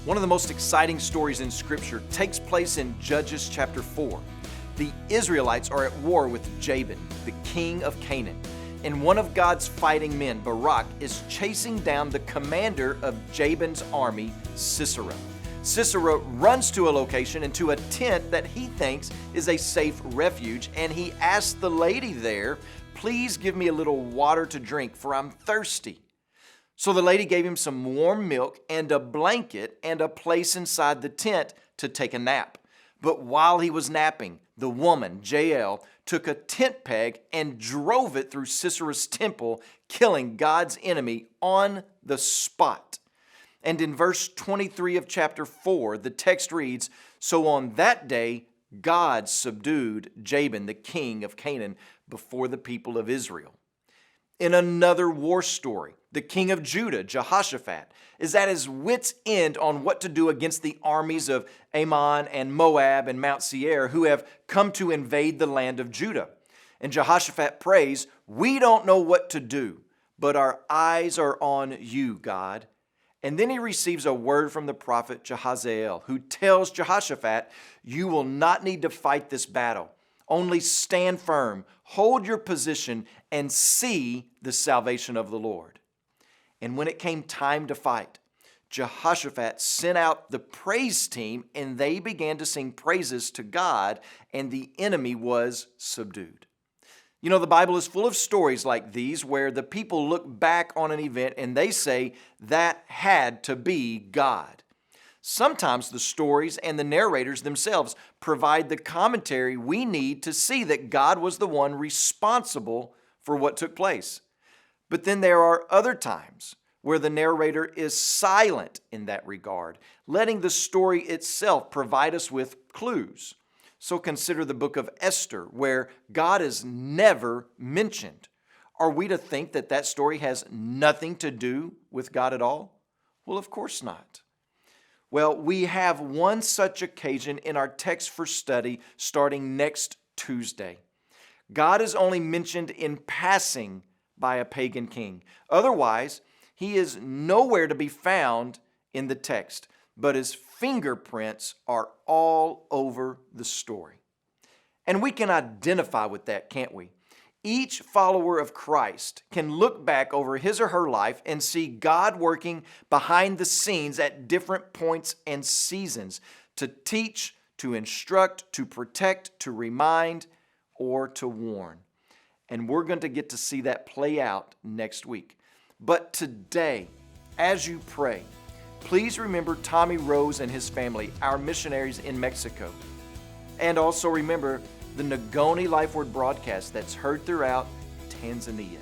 One of the most exciting stories in Scripture takes place in Judges chapter 4. The Israelites are at war with Jabin, the king of Canaan, and one of God's fighting men, Barak, is chasing down the commander of Jabin's army, Sisera. Sisera runs to a location and to a tent that he thinks is a safe refuge, and he asks the lady there, "Please give me a little water to drink, for I'm thirsty." So the lady gave him some warm milk and a blanket and a place inside the tent to take a nap. But while he was napping, the woman, Jael, took a tent peg and drove it through Sisera's temple, killing God's enemy on the spot. And in verse 23 of chapter 4, the text reads, "So on that day, God subdued Jabin, the king of Canaan, before the people of Israel." In another war story, the king of Judah, Jehoshaphat, is at his wits' end on what to do against the armies of Ammon and Moab and Mount Seir, who have come to invade the land of Judah. And Jehoshaphat prays, "We don't know what to do, but our eyes are on you, God." And then he receives a word from the prophet Jehaziel, who tells Jehoshaphat, "You will not need to fight this battle. Only stand firm, hold your position, and see the salvation of the Lord." And when it came time to fight, Jehoshaphat sent out the praise team, and they began to sing praises to God, and the enemy was subdued. You know, the Bible is full of stories like these where the people look back on an event and they say, "That had to be God." Sometimes the stories and the narrators themselves provide the commentary we need to see that God was the one responsible for what took place. But then there are other times where the narrator is silent in that regard, letting the story itself provide us with clues. So consider the book of Esther, where God is never mentioned. Are we to think that that story has nothing to do with God at all? Well, of course not. Well, we have one such occasion in our text for study starting next Tuesday. God is only mentioned in passing by a pagan king. Otherwise, he is nowhere to be found in the text, but his fingerprints are all over the story. And we can identify with that, can't we? Each follower of Christ can look back over his or her life and see God working behind the scenes at different points and seasons to teach, to instruct, to protect, to remind, or to warn. And we're going to get to see that play out next week. But today, as you pray, please remember Tommy Rose and his family, our missionaries in Mexico. And also remember the Ngoni Life Word broadcast that's heard throughout Tanzania.